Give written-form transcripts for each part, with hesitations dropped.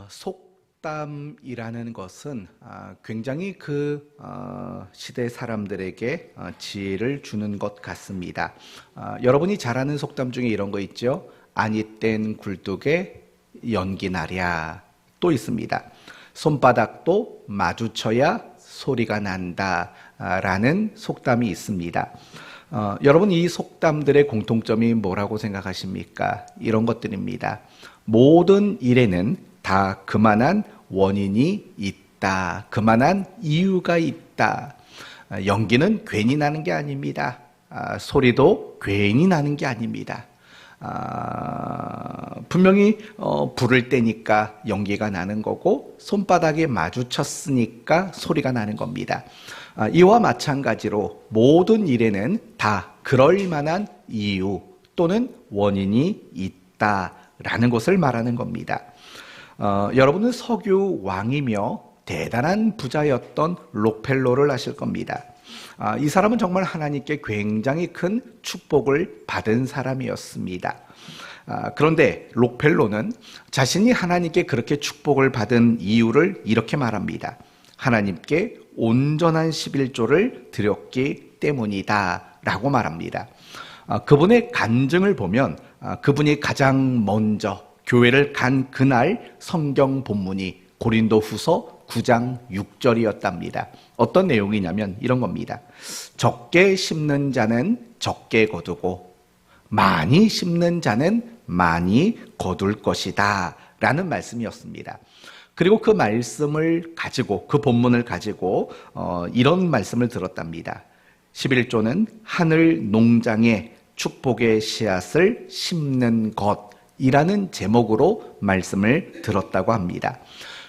속담이라는 것은 굉장히 그 시대 사람들에게 지혜를 주는 것 같습니다. 여러분이 잘 아는 속담 중에 이런 거 있죠? 아니 땐 굴뚝에 연기 나랴. 또 있습니다. 손바닥도 마주쳐야 소리가 난다 라는 속담이 있습니다. 여러분, 이 속담들의 공통점이 뭐라고 생각하십니까? 이런 것들입니다. 모든 일에는 다 그만한 원인이 있다. 그만한 이유가 있다. 연기는 괜히 나는 게 아닙니다. 소리도 괜히 나는 게 아닙니다. 분명히 불을 때니까 연기가 나는 거고 손바닥에 마주쳤으니까 소리가 나는 겁니다. 이와 마찬가지로 모든 일에는 다 그럴 만한 이유 또는 원인이 있다라는 것을 말하는 겁니다. 여러분은 석유 왕이며 대단한 부자였던 록펠로를 아실 겁니다. 이 사람은 정말 하나님께 굉장히 큰 축복을 받은 사람이었습니다. 그런데 록펠로는 자신이 하나님께 그렇게 축복을 받은 이유를 이렇게 말합니다. 하나님께 온전한 11조를 드렸기 때문이다 라고 말합니다. 그분의 간증을 보면 그분이 가장 먼저 교회를 간 그날 성경 본문이 고린도후서 9장 6절이었답니다. 어떤 내용이냐면 이런 겁니다. 적게 심는 자는 적게 거두고 많이 심는 자는 많이 거둘 것이다 라는 말씀이었습니다. 그리고 그 말씀을 가지고 그 본문을 가지고 이런 말씀을 들었답니다. 11조는 하늘 농장에 축복의 씨앗을 심는 것이라는 제목으로 말씀을 들었다고 합니다.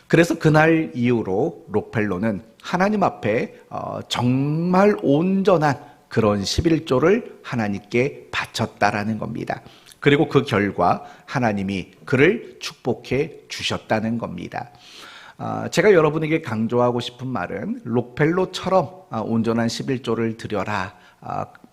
그래서 그날 이후로 록펠로는 하나님 앞에 정말 온전한 그런 11조를 하나님께 바쳤다라는 겁니다. 그리고 그 결과 하나님이 그를 축복해 주셨다는 겁니다. 제가 여러분에게 강조하고 싶은 말은 록펠로처럼 온전한 11조를 드려라,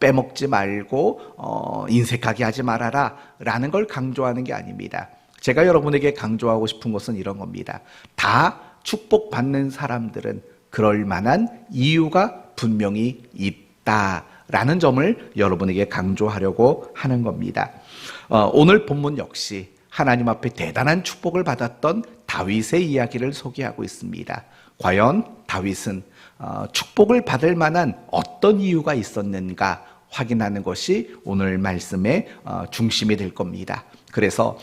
빼먹지 말고 인색하게 하지 말아라 라는 걸 강조하는 게 아닙니다. 제가 여러분에게 강조하고 싶은 것은 이런 겁니다. 다 축복받는 사람들은 그럴 만한 이유가 분명히 있다라는 점을 여러분에게 강조하려고 하는 겁니다. 오늘 본문 역시 하나님 앞에 대단한 축복을 받았던 다윗의 이야기를 소개하고 있습니다. 과연 다윗은 축복을 받을 만한 어떤 이유가 있었는가 확인하는 것이 오늘 말씀의 중심이 될 겁니다. 그래서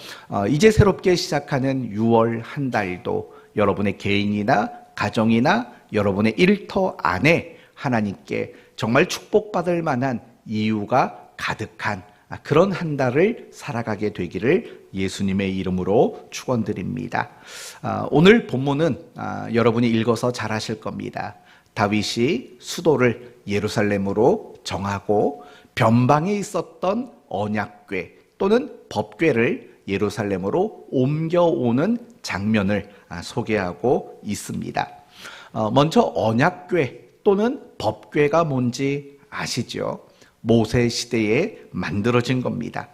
이제 새롭게 시작하는 6월 한 달도 여러분의 개인이나 가정이나 여러분의 일터 안에 하나님께 정말 축복받을 만한 이유가 가득한 그런 한 달을 살아가게 되기를 예수님의 이름으로 축원드립니다. 오늘 본문은 여러분이 읽어서 잘 아실 겁니다. 다윗이 수도를 예루살렘으로 정하고 변방에 있었던 언약궤 또는 법궤를 예루살렘으로 옮겨오는 장면을 소개하고 있습니다. 먼저 언약궤 또는 법궤가 뭔지 아시죠? 모세 시대에 만들어진 겁니다.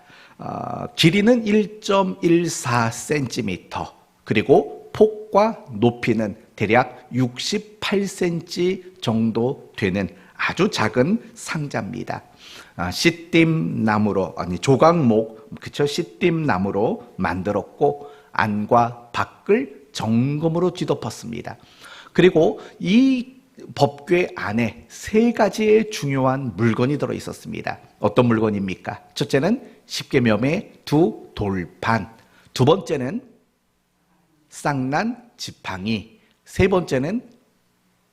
길이는 1.14cm 그리고 폭과 높이는 대략 68cm 정도 되는 아주 작은 상자입니다. 시띠임 나무로 조각목 시띠임 나무로 만들었고 안과 밖을 정금으로 뒤덮었습니다. 그리고 이 법궤 안에 세 가지의 중요한 물건이 들어 있었습니다. 어떤 물건입니까? 첫째는 십계명의 두 돌판, 두 번째는 쌍난 지팡이, 세 번째는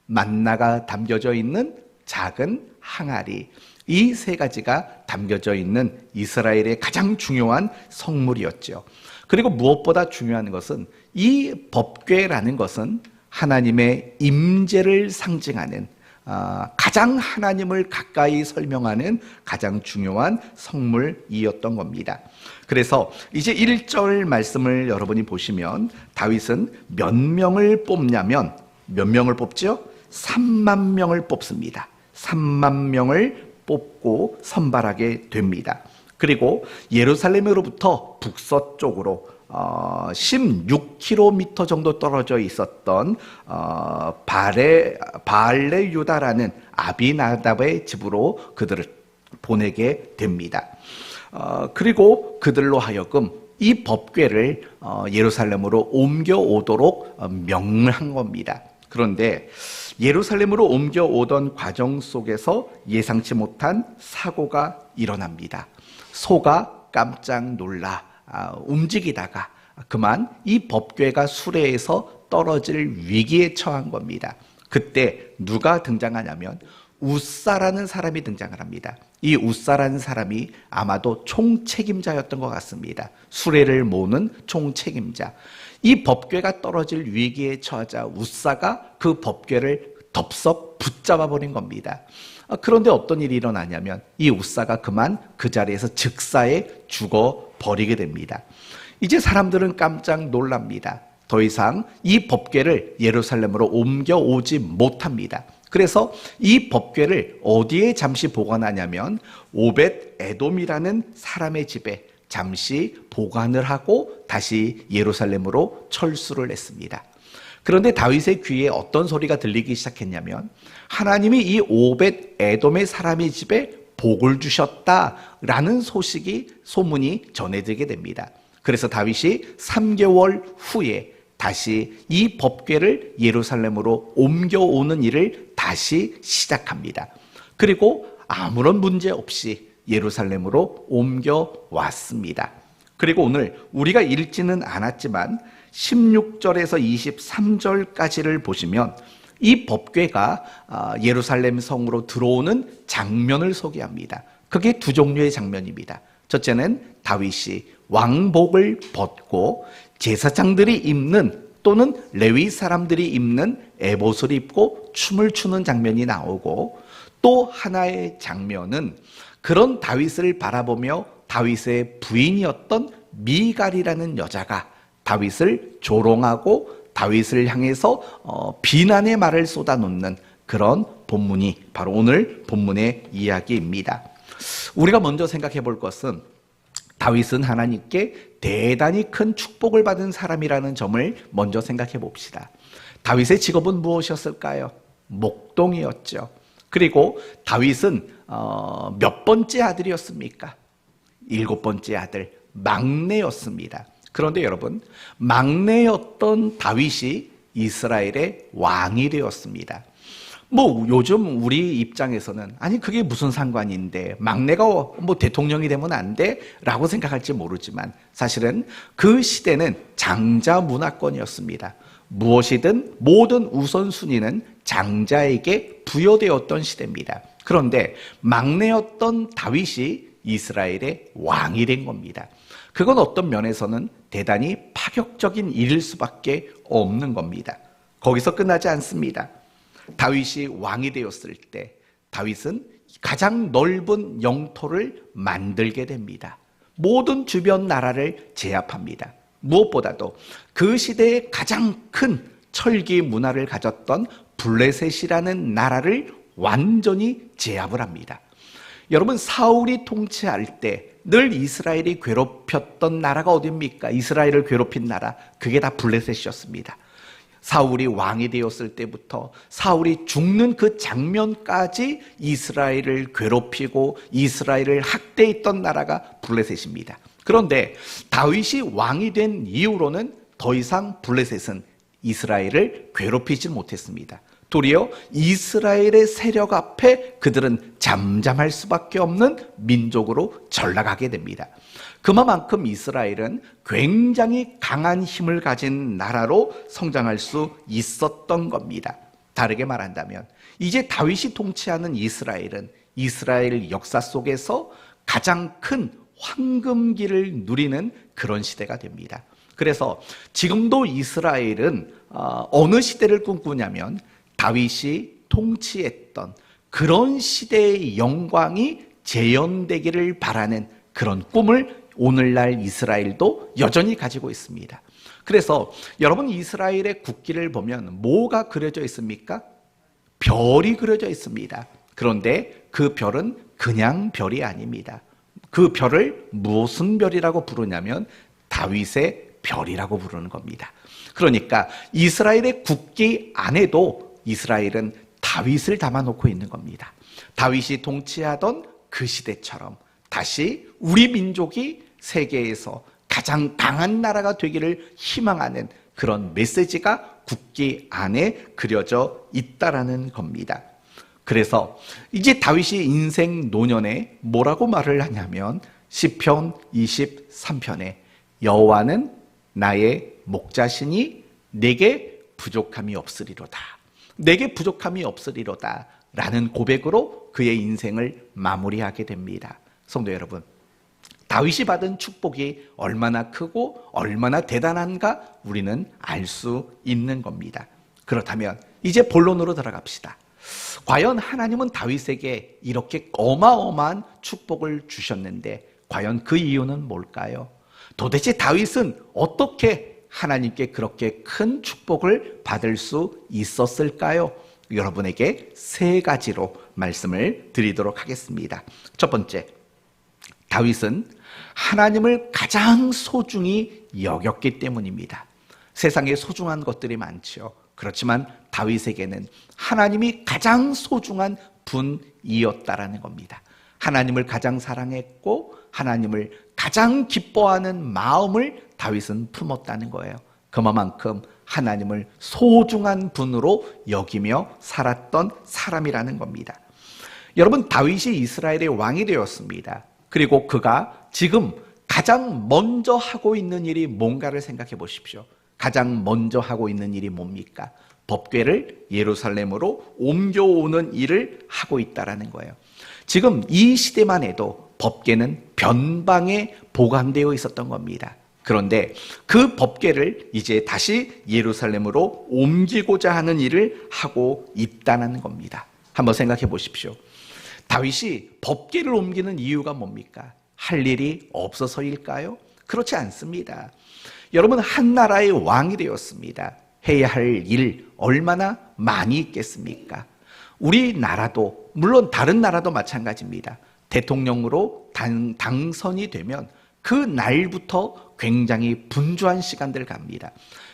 만나가 담겨져 있는 작은 항아리. 이 세 가지가 담겨져 있는 이스라엘의 가장 중요한 성물이었죠. 그리고 무엇보다 중요한 것은 이 법궤라는 것은 하나님의 임재를 상징하는 가장 하나님을 가까이 설명하는 가장 중요한 성물이었던 겁니다. 그래서 이제 1절 말씀을 여러분이 보시면 다윗은 몇 명을 뽑냐면 몇 명을 뽑죠? 3만 명을 뽑습니다. 3만 명을 뽑고 선발하게 됩니다. 그리고 예루살렘으로부터 북서쪽으로 16km 정도 떨어져 있었던 바알레 유다라는 아비나답의 집으로 그들을 보내게 됩니다. 그리고 그들로 하여금 이 법궤를 예루살렘으로 옮겨오도록 명한 겁니다. 그런데 예루살렘으로 옮겨오던 과정 속에서 예상치 못한 사고가 일어납니다. 소가 깜짝 놀라 움직이다가 그만 이 법궤가 수레에서 떨어질 위기에 처한 겁니다. 그때 누가 등장하냐면 우사라는 사람이 등장을 합니다. 이 우사라는 사람이 아마도 총책임자였던 것 같습니다. 수레를 모는 총책임자. 이 법궤가 떨어질 위기에 처하자 우사가 그 법궤를 덥석 붙잡아 버린 겁니다. 그런데 어떤 일이 일어나냐면 이 우사가 그만 그 자리에서 즉사에 죽어 버리게 됩니다. 이제 사람들은 깜짝 놀랍니다. 더 이상 이 법궤를 예루살렘으로 옮겨오지 못합니다. 그래서 이 법궤를 어디에 잠시 보관하냐면 오벳 에돔이라는 사람의 집에 잠시 보관을 하고 다시 예루살렘으로 철수를 했습니다. 그런데 다윗의 귀에 어떤 소리가 들리기 시작했냐면 하나님이 이 오벳 에돔의 사람의 집에 복을 주셨다라는 소문이 전해지게 됩니다. 그래서 다윗이 3개월 후에 다시 이 법궤를 예루살렘으로 옮겨오는 일을 다시 시작합니다. 그리고 아무런 문제 없이 예루살렘으로 옮겨왔습니다. 그리고 오늘 우리가 읽지는 않았지만 16절에서 23절까지를 보시면 이 법궤가 예루살렘 성으로 들어오는 장면을 소개합니다. 그게 두 종류의 장면입니다. 첫째는 다윗이 왕복을 벗고 제사장들이 입는 또는 레위 사람들이 입는 에봇을 입고 춤을 추는 장면이 나오고, 또 하나의 장면은 그런 다윗을 바라보며 다윗의 부인이었던 미갈이라는 여자가 다윗을 조롱하고 다윗을 향해서 비난의 말을 쏟아놓는 그런 본문이 바로 오늘 본문의 이야기입니다. 우리가 먼저 생각해 볼 것은 다윗은 하나님께 대단히 큰 축복을 받은 사람이라는 점을 먼저 생각해 봅시다. 다윗의 직업은 무엇이었을까요? 목동이었죠. 그리고 다윗은 몇 번째 아들이었습니까? 7번째 아들, 막내였습니다. 그런데 여러분, 막내였던 다윗이 이스라엘의 왕이 되었습니다. 요즘 우리 입장에서는 아니 그게 무슨 상관인데 막내가 대통령이 되면 안 돼? 라고 생각할지 모르지만 사실은 그 시대는 장자 문화권이었습니다. 무엇이든 모든 우선순위는 장자에게 부여되었던 시대입니다. 그런데 막내였던 다윗이 이스라엘의 왕이 된 겁니다. 그건 어떤 면에서는 대단히 파격적인 일일 수밖에 없는 겁니다. 거기서 끝나지 않습니다. 다윗이 왕이 되었을 때 다윗은 가장 넓은 영토를 만들게 됩니다. 모든 주변 나라를 제압합니다. 무엇보다도 그 시대에 가장 큰 철기 문화를 가졌던 블레셋이라는 나라를 완전히 제압을 합니다. 여러분, 사울이 통치할 때 늘 이스라엘이 괴롭혔던 나라가 어디입니까? 이스라엘을 괴롭힌 나라, 그게 다 블레셋이었습니다. 사울이 왕이 되었을 때부터 사울이 죽는 그 장면까지 이스라엘을 괴롭히고 이스라엘을 학대했던 나라가 블레셋입니다. 그런데 다윗이 왕이 된 이후로는 더 이상 블레셋은 이스라엘을 괴롭히지 못했습니다. 도리어 이스라엘의 세력 앞에 그들은 잠잠할 수밖에 없는 민족으로 전락하게 됩니다. 그만큼 이스라엘은 굉장히 강한 힘을 가진 나라로 성장할 수 있었던 겁니다. 다르게 말한다면 이제 다윗이 통치하는 이스라엘은 이스라엘 역사 속에서 가장 큰 황금기를 누리는 그런 시대가 됩니다. 그래서 지금도 이스라엘은 어느 시대를 꿈꾸냐면 다윗이 통치했던 그런 시대의 영광이 재현되기를 바라는 그런 꿈을 오늘날 이스라엘도 여전히 가지고 있습니다. 그래서 여러분, 이스라엘의 국기를 보면 뭐가 그려져 있습니까? 별이 그려져 있습니다. 그런데 그 별은 그냥 별이 아닙니다. 그 별을 무슨 별이라고 부르냐면 다윗의 별이라고 부르는 겁니다. 그러니까 이스라엘의 국기 안에도 이스라엘은 다윗을 담아놓고 있는 겁니다. 다윗이 통치하던 그 시대처럼 다시 우리 민족이 세계에서 가장 강한 나라가 되기를 희망하는 그런 메시지가 국기 안에 그려져 있다라는 겁니다. 그래서 이제 다윗이 인생 노년에 뭐라고 말을 하냐면 시편 23편에 여호와는 나의 목자시니 내게 부족함이 없으리로다. 내게 부족함이 없으리로다 라는 고백으로 그의 인생을 마무리하게 됩니다. 성도 여러분, 다윗이 받은 축복이 얼마나 크고 얼마나 대단한가 우리는 알 수 있는 겁니다. 그렇다면 이제 본론으로 들어갑시다. 과연 하나님은 다윗에게 이렇게 어마어마한 축복을 주셨는데 과연 그 이유는 뭘까요? 도대체 다윗은 어떻게 하나님께 그렇게 큰 축복을 받을 수 있었을까요? 여러분에게 세 가지로 말씀을 드리도록 하겠습니다. 첫 번째, 다윗은 하나님을 가장 소중히 여겼기 때문입니다. 세상에 소중한 것들이 많죠. 그렇지만 다윗에게는 하나님이 가장 소중한 분이었다라는 겁니다. 하나님을 가장 사랑했고 하나님을 가장 기뻐하는 마음을 다윗은 품었다는 거예요. 그만큼 하나님을 소중한 분으로 여기며 살았던 사람이라는 겁니다. 여러분, 다윗이 이스라엘의 왕이 되었습니다. 그리고 그가 지금 가장 먼저 하고 있는 일이 뭔가를 생각해 보십시오. 가장 먼저 하고 있는 일이 뭡니까? 법궤를 예루살렘으로 옮겨오는 일을 하고 있다라는 거예요. 지금 이 시대만 해도 법궤는 변방에 보관되어 있었던 겁니다. 그런데 그 법궤를 이제 다시 예루살렘으로 옮기고자 하는 일을 하고 있다는 겁니다. 한번 생각해 보십시오. 다윗이 법궤를 옮기는 이유가 뭡니까? 할 일이 없어서일까요? 그렇지 않습니다. 여러분, 한 나라의 왕이 되었습니다. 해야 할 일 얼마나 많이 있겠습니까? 우리나라도, 물론 다른 나라도 마찬가지입니다. 대통령으로 당선이 되면 그 날부터 굉장히 분주한 시간들 갑니다.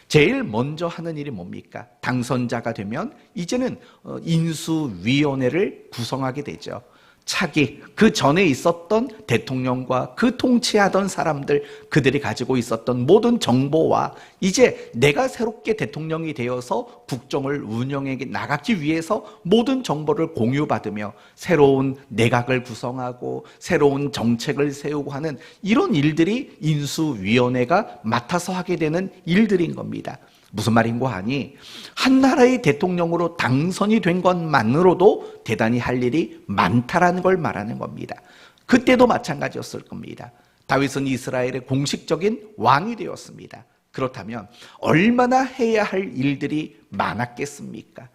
제일 먼저 하는 일이 뭡니까? 당선자가 되면 이제는 인수위원회를 구성하게 되죠. 차기, 그 전에 있었던 대통령과 그 통치하던 사람들, 그들이 가지고 있었던 모든 정보와 이제 내가 새롭게 대통령이 되어서 국정을 운영해 나가기 위해서 모든 정보를 공유받으며 새로운 내각을 구성하고 새로운 정책을 세우고 하는 이런 일들이 인수위원회가 맡아서 하게 되는 일들인 겁니다. 무슨 말인고 하니 한 나라의 대통령으로 당선이 된 것만으로도 대단히 할 일이 많다라는 걸 말하는 겁니다. 그때도 마찬가지였을 겁니다. 다윗은 이스라엘의 공식적인 왕이 되었습니다. 그렇다면 얼마나 해야 할 일들이 많았겠습니까?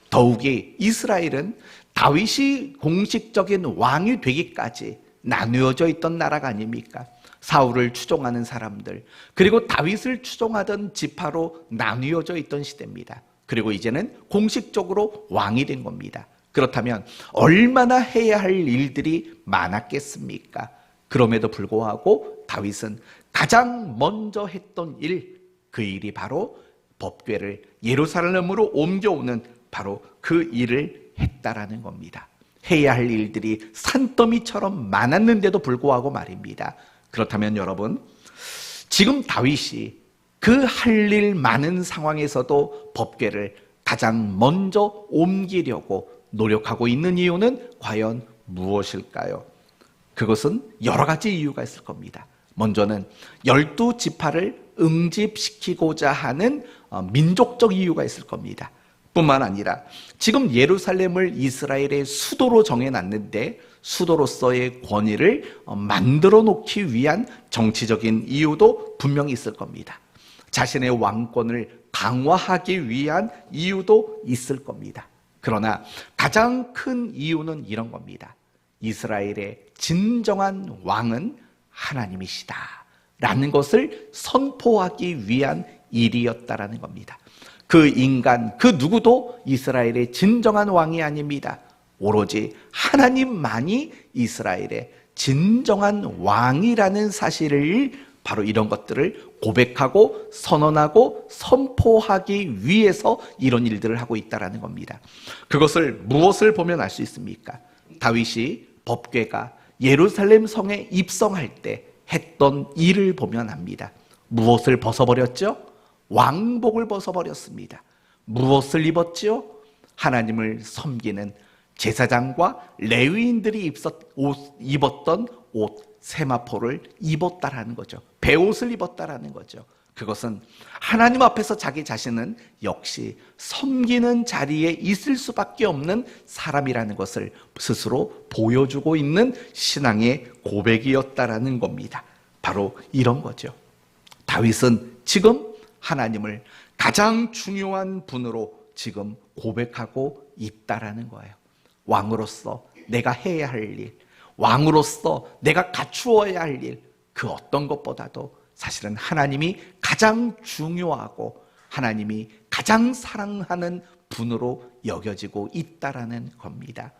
더욱이 이스라엘은 다윗이 공식적인 왕이 되기까지 나누어져 있던 나라가 아닙니까? 사울을 추종하는 사람들, 그리고 다윗을 추종하던 지파로 나뉘어져 있던 시대입니다. 그리고 이제는 공식적으로 왕이 된 겁니다. 그렇다면 얼마나 해야 할 일들이 많았겠습니까? 그럼에도 불구하고 다윗은 가장 먼저 했던 일, 그 일이 바로 법궤를 예루살렘으로 옮겨오는 바로 그 일을 했다라는 겁니다. 해야 할 일들이 산더미처럼 많았는데도 불구하고 말입니다. 그렇다면 여러분, 지금 다윗이 그 할 일 많은 상황에서도 법궤를 가장 먼저 옮기려고 노력하고 있는 이유는 과연 무엇일까요? 그것은 여러 가지 이유가 있을 겁니다. 먼저는 12지파를 응집시키고자 하는 민족적 이유가 있을 겁니다. 뿐만 아니라 지금 예루살렘을 이스라엘의 수도로 정해놨는데 수도로서의 권위를 만들어 놓기 위한 정치적인 이유도 분명히 있을 겁니다. 자신의 왕권을 강화하기 위한 이유도 있을 겁니다. 그러나 가장 큰 이유는 이런 겁니다. 이스라엘의 진정한 왕은 하나님이시다 라는 것을 선포하기 위한 일이었다라는 겁니다. 그 인간, 그 누구도 이스라엘의 진정한 왕이 아닙니다. 오로지 하나님만이 이스라엘의 진정한 왕이라는 사실을 바로 이런 것들을 고백하고 선언하고 선포하기 위해서 이런 일들을 하고 있다는 겁니다. 그것을 무엇을 보면 알 수 있습니까? 다윗이 법궤가 예루살렘 성에 입성할 때 했던 일을 보면 압니다. 무엇을 벗어버렸죠? 왕복을 벗어버렸습니다. 무엇을 입었지요? 하나님을 섬기는 제사장과 레위인들이 입었던 옷, 세마포를 입었다라는 거죠. 베옷을 입었다라는 거죠. 그것은 하나님 앞에서 자기 자신은 역시 섬기는 자리에 있을 수밖에 없는 사람이라는 것을 스스로 보여주고 있는 신앙의 고백이었다라는 겁니다. 바로 이런 거죠. 다윗은 지금 하나님을 가장 중요한 분으로 지금 고백하고 있다라는 거예요. 왕으로서 내가 해야 할 일, 왕으로서 내가 갖추어야 할 일, 그 어떤 것보다도 사실은 하나님이 가장 중요하고 하나님이 가장 사랑하는 분으로 여겨지고 있다라는 겁니다.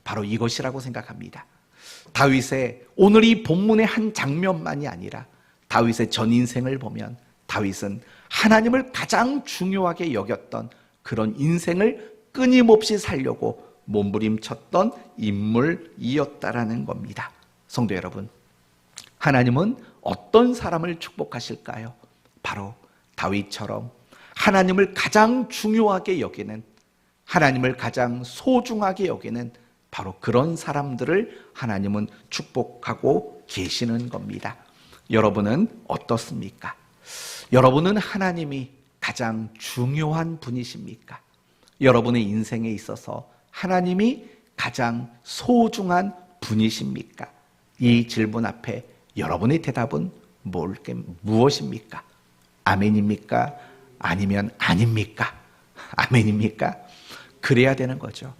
바로 이것이라고 생각합니다. 다윗의 오늘 이 본문의 한 장면만이 아니라 다윗의 전 인생을 보면 다윗은 하나님을 가장 중요하게 여겼던 그런 인생을 끊임없이 살려고 몸부림쳤던 인물이었다라는 겁니다. 성도 여러분, 하나님은 어떤 사람을 축복하실까요? 바로 다윗처럼 하나님을 가장 중요하게 여기는, 하나님을 가장 소중하게 여기는 바로 그런 사람들을 하나님은 축복하고 계시는 겁니다. 여러분은 어떻습니까? 여러분은 하나님이 가장 중요한 분이십니까? 여러분의 인생에 있어서 하나님이 가장 소중한 분이십니까? 이 질문 앞에 여러분의 대답은 무엇입니까? 아멘입니까? 아니면 아닙니까? 아멘입니까? 그래야 되는 거죠.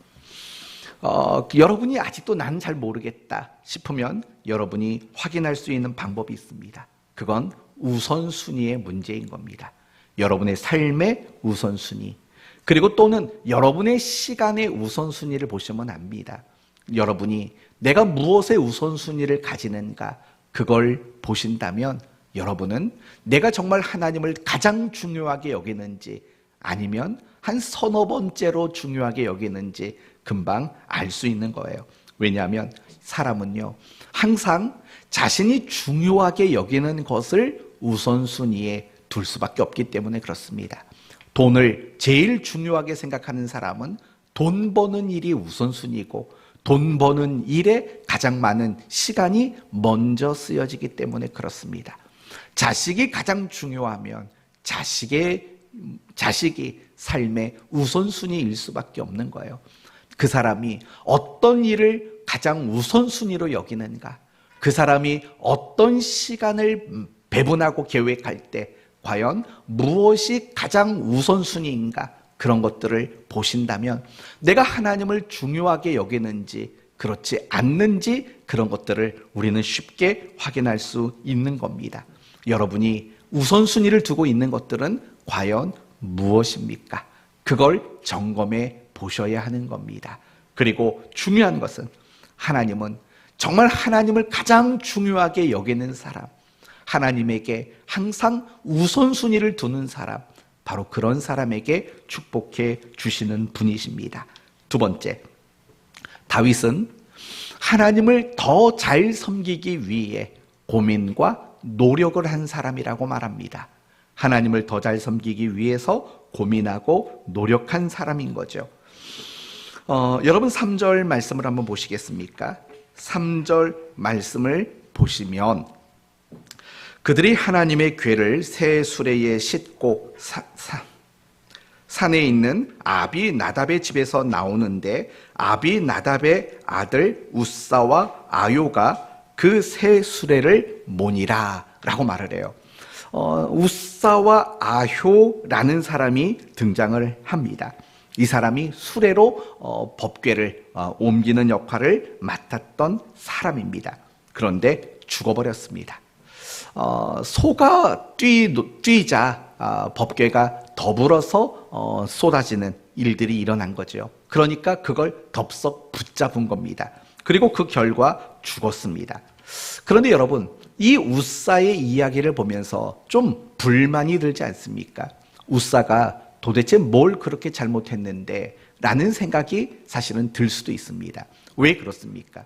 여러분이 아직도 나는 잘 모르겠다 싶으면 여러분이 확인할 수 있는 방법이 있습니다. 그건 우선순위의 문제인 겁니다. 여러분의 삶의 우선순위, 그리고 또는 여러분의 시간의 우선순위를 보시면 압니다. 여러분이 내가 무엇의 우선순위를 가지는가, 그걸 보신다면 여러분은 내가 정말 하나님을 가장 중요하게 여기는지 아니면 한 서너 번째로 중요하게 여기는지 금방 알 수 있는 거예요. 왜냐하면 사람은요, 항상 자신이 중요하게 여기는 것을 우선순위에 둘 수밖에 없기 때문에 그렇습니다. 돈을 제일 중요하게 생각하는 사람은 돈 버는 일이 우선순위고 돈 버는 일에 가장 많은 시간이 먼저 쓰여지기 때문에 그렇습니다. 자식이 가장 중요하면 자식이 삶의 우선순위일 수밖에 없는 거예요. 그 사람이 어떤 일을 가장 우선순위로 여기는가, 그 사람이 어떤 시간을 배분하고 계획할 때 과연 무엇이 가장 우선순위인가, 그런 것들을 보신다면 내가 하나님을 중요하게 여기는지 그렇지 않는지 그런 것들을 우리는 쉽게 확인할 수 있는 겁니다. 여러분이 우선순위를 두고 있는 것들은 과연 무엇입니까? 그걸 점검해 보셔야 하는 겁니다. 그리고 중요한 것은 하나님은 정말 하나님을 가장 중요하게 여기는 사람, 하나님에게 항상 우선순위를 두는 사람, 바로 그런 사람에게 축복해 주시는 분이십니다. 두 번째, 다윗은 하나님을 더 잘 섬기기 위해 고민과 노력을 한 사람이라고 말합니다. 하나님을 더 잘 섬기기 위해서 고민하고 노력한 사람인 거죠. 여러분 3절 말씀을 한번 보시겠습니까? 3절 말씀을 보시면 그들이 하나님의 궤를 새 수레에 싣고 산에 있는 아비나답의 집에서 나오는데 아비나답의 아들 우사와 아요가 그 새 수레를 모니라 라고 말을 해요. 우사와 아효라는 사람이 등장을 합니다. 이 사람이 수레로 법궤를 옮기는 역할을 맡았던 사람입니다. 그런데 죽어버렸습니다. 소가 뛰자 법궤가 더불어서 쏟아지는 일들이 일어난 거죠. 그러니까 그걸 덥석 붙잡은 겁니다. 그리고 그 결과 죽었습니다. 그런데 여러분, 이 웃사의 이야기를 보면서 좀 불만이 들지 않습니까? 웃사가 도대체 뭘 그렇게 잘못했는데 라는 생각이 사실은 들 수도 있습니다. 왜 그렇습니까?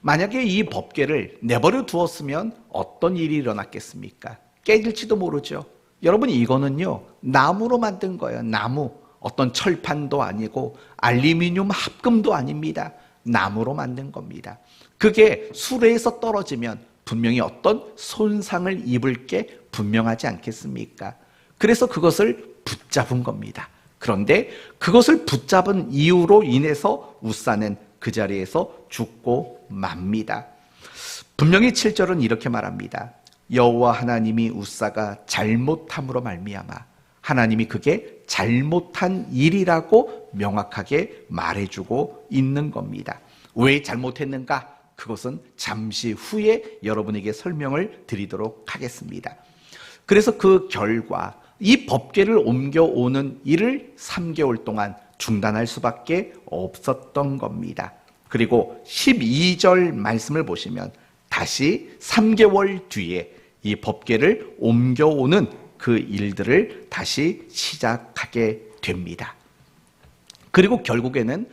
만약에 이 법궤를 내버려 두었으면 어떤 일이 일어났겠습니까? 깨질지도 모르죠. 여러분, 이거는요, 나무로 만든 거예요. 나무. 어떤 철판도 아니고 알루미늄 합금도 아닙니다. 나무로 만든 겁니다. 그게 수레에서 떨어지면 분명히 어떤 손상을 입을 게 분명하지 않겠습니까? 그래서 그것을 붙잡은 겁니다. 그런데 그것을 붙잡은 이유로 인해서 웃사는 그 자리에서 죽고 맙니다. 분명히 7절은 이렇게 말합니다. 여호와 하나님이 웃사가 잘못함으로 말미암아, 하나님이 그게 잘못한 일이라고 명확하게 말해주고 있는 겁니다. 왜 잘못했는가? 그것은 잠시 후에 여러분에게 설명을 드리도록 하겠습니다. 그래서 그 결과 이 법궤를 옮겨오는 일을 3개월 동안 중단할 수밖에 없었던 겁니다. 그리고 12절 말씀을 보시면 다시 3개월 뒤에 이 법궤를 옮겨오는 그 일들을 다시 시작하게 됩니다. 그리고 결국에는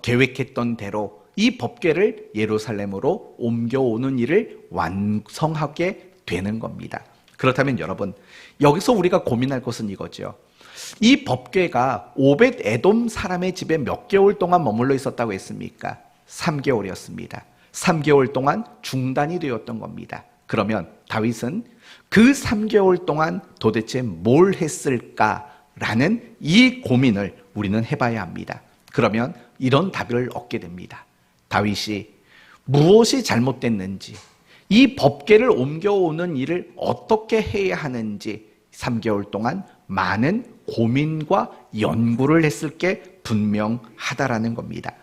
계획했던 대로 이 법궤를 예루살렘으로 옮겨오는 일을 완성하게 되는 겁니다. 그렇다면 여러분, 여기서 우리가 고민할 것은 이거죠. 이 법궤가 오벳 에돔 사람의 집에 몇 개월 동안 머물러 있었다고 했습니까? 3개월이었습니다. 3개월 동안 중단이 되었던 겁니다. 그러면 다윗은 그 3개월 동안 도대체 뭘 했을까라는 이 고민을 우리는 해봐야 합니다. 그러면 이런 답을 얻게 됩니다. 다윗이 무엇이 잘못됐는지, 이 법궤를 옮겨오는 일을 어떻게 해야 하는지 3개월 동안 많은 고민과 연구를 했을 게 분명하다라는 겁니다.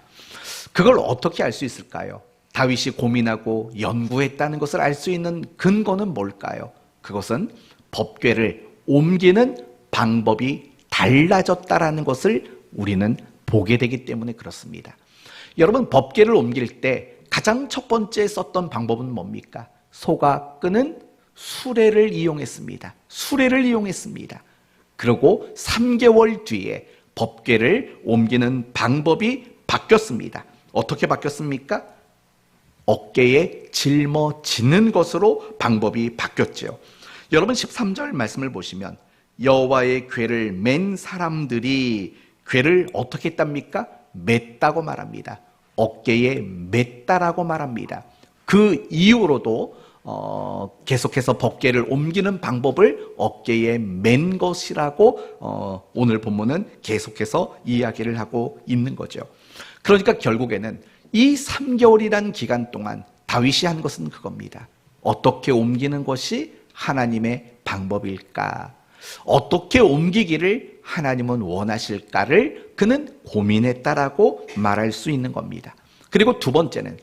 그걸 어떻게 알 수 있을까요? 다윗이 고민하고 연구했다는 것을 알 수 있는 근거는 뭘까요? 그것은 법궤를 옮기는 방법이 달라졌다라는 것을 우리는 보게 되기 때문에 그렇습니다. 여러분, 법궤를 옮길 때 가장 첫 번째 썼던 방법은 뭡니까? 소가 끄는 수레를 이용했습니다. 수레를 이용했습니다. 그리고 3개월 뒤에 법궤를 옮기는 방법이 바뀌었습니다. 어떻게 바뀌었습니까? 어깨에 짊어지는 것으로 방법이 바뀌었죠. 여러분, 13절 말씀을 보시면 여호와의 궤를 맨 사람들이 궤를 어떻게 했답니까? 맸다고 말합니다. 어깨에 맸다라고 말합니다. 그 이후로도 계속해서 법궤를 옮기는 방법을 어깨에 맨 것이라고 오늘 본문은 계속해서 이야기를 하고 있는 거죠. 그러니까 결국에는 이 3개월이란 기간 동안 다윗이 한 것은 그겁니다. 어떻게 옮기는 것이 하나님의 방법일까? 어떻게 옮기기를 하나님은 원하실까를 그는 고민했다라고 말할 수 있는 겁니다. 그리고 두 번째는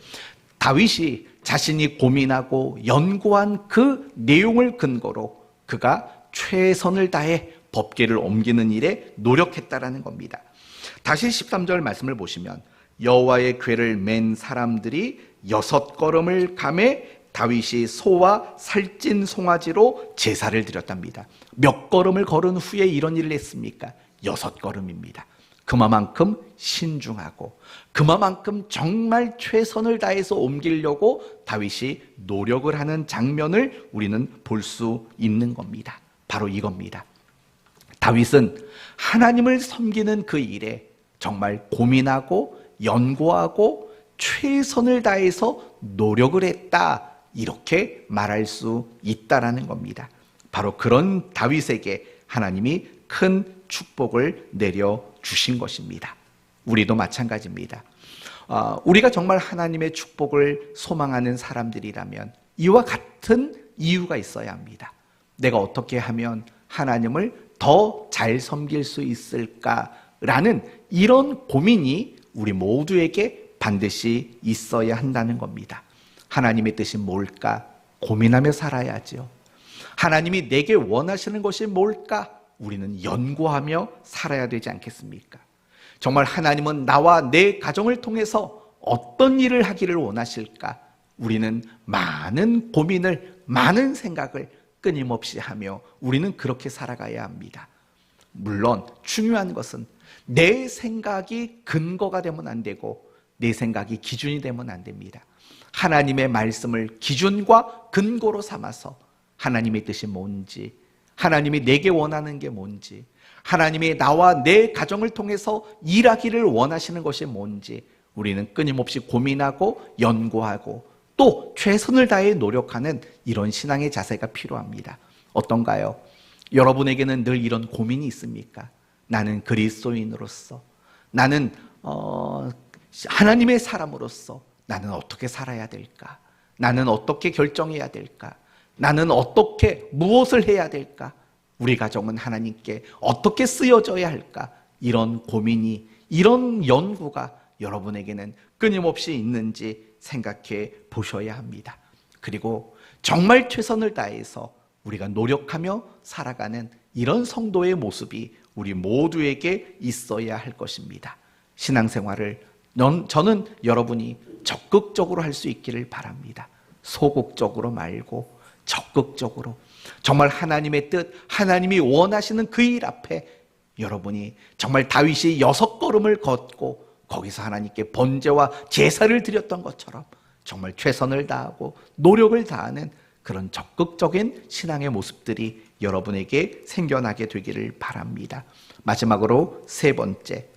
다윗이 자신이 고민하고 연구한 그 내용을 근거로 그가 최선을 다해 법궤를 옮기는 일에 노력했다라는 겁니다. 다시 13절 말씀을 보시면 여호와의 궤를 맨 사람들이 6걸음을 가매 다윗이 소와 살찐 송아지로 제사를 드렸답니다. 몇 걸음을 걸은 후에 이런 일을 했습니까? 6걸음입니다. 그만큼 신중하고 그만큼 정말 최선을 다해서 옮기려고 다윗이 노력을 하는 장면을 우리는 볼 수 있는 겁니다. 바로 이겁니다. 다윗은 하나님을 섬기는 그 일에 정말 고민하고 연구하고 최선을 다해서 노력을 했다, 이렇게 말할 수 있다라는 겁니다. 바로 그런 다윗에게 하나님이 큰 축복을 내려주신 것입니다. 우리도 마찬가지입니다. 우리가 정말 하나님의 축복을 소망하는 사람들이라면 이와 같은 이유가 있어야 합니다. 내가 어떻게 하면 하나님을 더 잘 섬길 수 있을까라는 이런 고민이 우리 모두에게 반드시 있어야 한다는 겁니다. 하나님의 뜻이 뭘까? 고민하며 살아야죠. 하나님이 내게 원하시는 것이 뭘까? 우리는 연구하며 살아야 되지 않겠습니까? 정말 하나님은 나와 내 가정을 통해서 어떤 일을 하기를 원하실까? 우리는 많은 고민을 많은 생각을 끊임없이 하며 우리는 그렇게 살아가야 합니다. 물론 중요한 것은 내 생각이 근거가 되면 안 되고 내 생각이 기준이 되면 안 됩니다. 하나님의 말씀을 기준과 근거로 삼아서 하나님의 뜻이 뭔지, 하나님이 내게 원하는 게 뭔지, 하나님이 나와 내 가정을 통해서 일하기를 원하시는 것이 뭔지 우리는 끊임없이 고민하고 연구하고 또 최선을 다해 노력하는 이런 신앙의 자세가 필요합니다. 어떤가요? 여러분에게는 늘 이런 고민이 있습니까? 나는 그리스도인으로서, 나는 하나님의 사람으로서 나는 어떻게 살아야 될까? 나는 어떻게 결정해야 될까? 나는 어떻게 무엇을 해야 될까? 우리 가정은 하나님께 어떻게 쓰여져야 할까? 이런 고민이, 이런 연구가 여러분에게는 끊임없이 있는지 생각해 보셔야 합니다. 그리고 정말 최선을 다해서 우리가 노력하며 살아가는 이런 성도의 모습이 우리 모두에게 있어야 할 것입니다. 신앙생활을 저는 여러분이 적극적으로 할 수 있기를 바랍니다. 소극적으로 말고 적극적으로 정말 하나님의 뜻, 하나님이 원하시는 그 일 앞에 여러분이 정말 다윗이 6걸음을 걷고 거기서 하나님께 번제와 제사를 드렸던 것처럼 정말 최선을 다하고 노력을 다하는 그런 적극적인 신앙의 모습들이 여러분에게 생겨나게 되기를 바랍니다. 마지막으로 세 번째,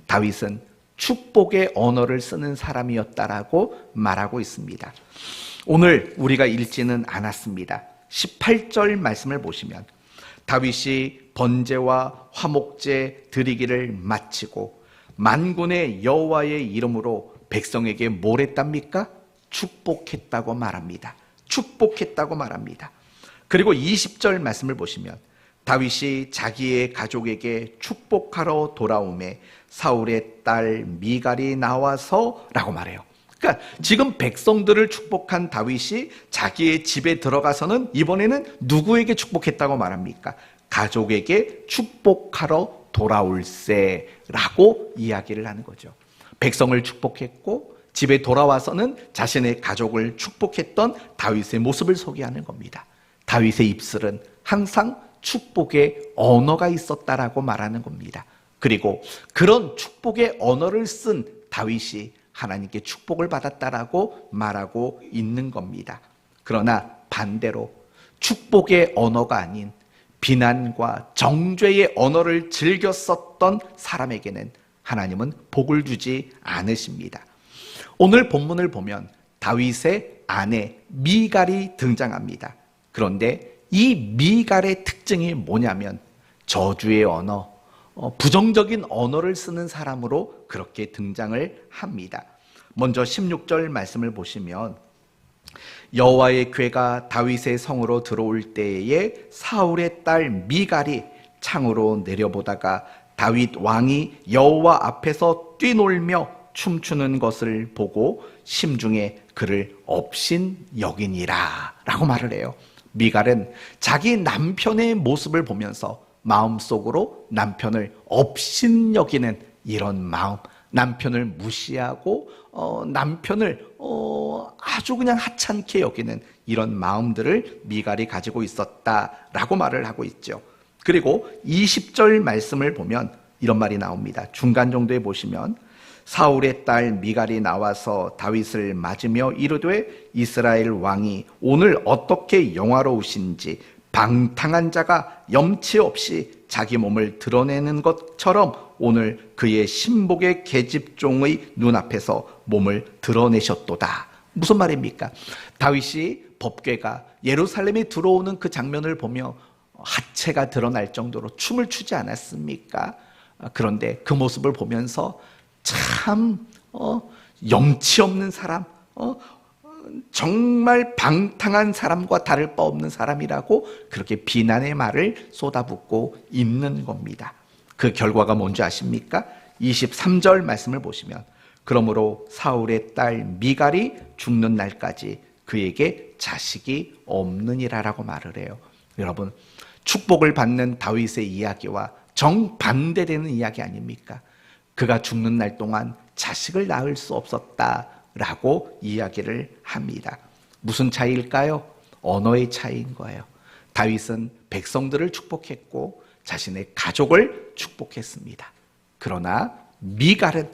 다윗은 축복의 언어를 쓰는 사람이었다라고 말하고 있습니다. 오늘 우리가 읽지는 않았습니다. 18절 말씀을 보시면 다윗이 번제와 화목제 드리기를 마치고 만군의 여호와의 이름으로 백성에게 뭘 했답니까? 축복했다고 말합니다. 축복했다고 말합니다. 그리고 20절 말씀을 보시면 다윗이 자기의 가족에게 축복하러 돌아오매 사울의 딸 미갈이 나와서 라고 말해요. 그러니까 지금 백성들을 축복한 다윗이 자기의 집에 들어가서는 이번에는 누구에게 축복했다고 말합니까? 가족에게 축복하러 돌아올세라고 이야기를 하는 거죠. 백성을 축복했고 집에 돌아와서는 자신의 가족을 축복했던 다윗의 모습을 소개하는 겁니다. 다윗의 입술은 항상 축복의 언어가 있었다라고 말하는 겁니다. 그리고 그런 축복의 언어를 쓴 다윗이 하나님께 축복을 받았다라고 말하고 있는 겁니다. 그러나 반대로 축복의 언어가 아닌 비난과 정죄의 언어를 즐겨 썼던 사람에게는 하나님은 복을 주지 않으십니다. 오늘 본문을 보면 다윗의 아내 미갈이 등장합니다. 그런데 이 미갈의 특징이 뭐냐면 저주의 언어, 부정적인 언어를 쓰는 사람으로 그렇게 등장을 합니다. 먼저 16절 말씀을 보시면 여호와의 궤가 다윗의 성으로 들어올 때에 사울의 딸 미갈이 창으로 내려보다가 다윗 왕이 여호와 앞에서 뛰놀며 춤추는 것을 보고 심중에 그를 업신 여기니라 라고 말을 해요. 미갈은 자기 남편의 모습을 보면서 마음속으로 남편을 업신 여기는 이런 마음, 남편을 무시하고 남편을 아주 그냥 하찮게 여기는 이런 마음들을 미갈이 가지고 있었다라고 말을 하고 있죠. 그리고 20절 말씀을 보면 이런 말이 나옵니다. 중간 정도에 보시면 사울의 딸 미갈이 나와서 다윗을 맞으며 이르되 이스라엘 왕이 오늘 어떻게 영화로우신지 방탕한 자가 염치 없이 자기 몸을 드러내는 것처럼 오늘 그의 신복의 계집종의 눈앞에서 몸을 드러내셨도다. 무슨 말입니까? 다윗이 법궤가 예루살렘에 들어오는 그 장면을 보며 하체가 드러날 정도로 춤을 추지 않았습니까? 그런데 그 모습을 보면서 참 염치 없는 사람, 정말 방탕한 사람과 다를 바 없는 사람이라고 그렇게 비난의 말을 쏟아붓고 있는 겁니다. 그 결과가 뭔지 아십니까? 23절 말씀을 보시면 그러므로 사울의 딸 미갈이 죽는 날까지 그에게 자식이 없느니라라고 말을 해요. 여러분, 축복을 받는 다윗의 이야기와 정반대되는 이야기 아닙니까? 그가 죽는 날 동안 자식을 낳을 수 없었다라고 이야기를 합니다. 무슨 차이일까요? 언어의 차이인 거예요. 다윗은 백성들을 축복했고 자신의 가족을 축복했습니다. 그러나 미갈은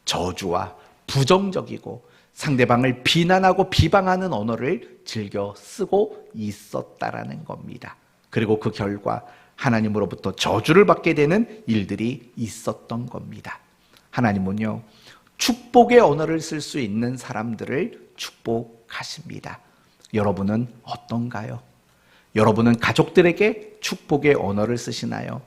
저주와 부정적이고 상대방을 비난하고 비방하는 언어를 즐겨 쓰고 있었다라는 겁니다. 그리고 그 결과 하나님으로부터 저주를 받게 되는 일들이 있었던 겁니다. 하나님은요, 축복의 언어를 쓸 수 있는 사람들을 축복하십니다. 여러분은 어떤가요? 여러분은 가족들에게 축복의 언어를 쓰시나요?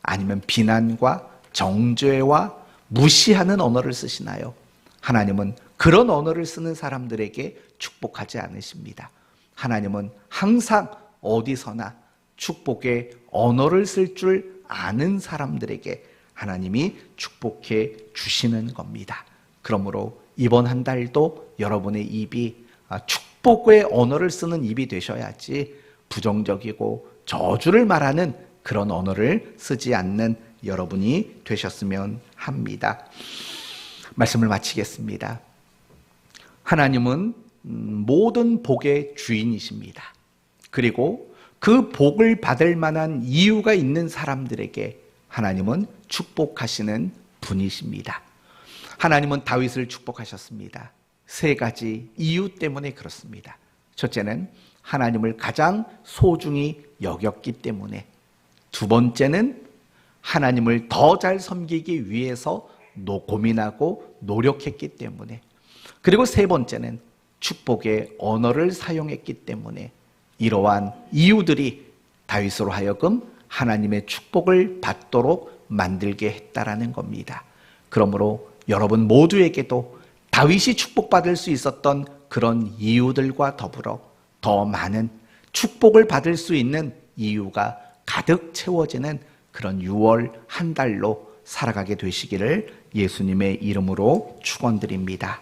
아니면 비난과 정죄와 무시하는 언어를 쓰시나요? 하나님은 그런 언어를 쓰는 사람들에게 축복하지 않으십니다. 하나님은 항상 어디서나 축복의 언어를 쓸 줄 아는 사람들에게 하나님이 축복해 주시는 겁니다. 그러므로 이번 한 달도 여러분의 입이 축복의 언어를 쓰는 입이 되셔야지 부정적이고 저주를 말하는 그런 언어를 쓰지 않는 여러분이 되셨으면 합니다. 말씀을 마치겠습니다. 하나님은 모든 복의 주인이십니다. 그리고 그 복을 받을 만한 이유가 있는 사람들에게 하나님은 축복하시는 분이십니다. 하나님은 다윗을 축복하셨습니다. 세 가지 이유 때문에 그렇습니다. 첫째는 하나님을 가장 소중히 여겼기 때문에, 두 번째는 하나님을 더 잘 섬기기 위해서 고민하고 노력했기 때문에, 그리고 세 번째는 축복의 언어를 사용했기 때문에 이러한 이유들이 다윗으로 하여금 하나님의 축복을 받도록 만들게 했다라는 겁니다. 그러므로 여러분 모두에게도 다윗이 축복받을 수 있었던 그런 이유들과 더불어 더 많은 축복을 받을 수 있는 이유가 가득 채워지는 그런 6월 한 달로 살아가게 되시기를 예수님의 이름으로 축원드립니다.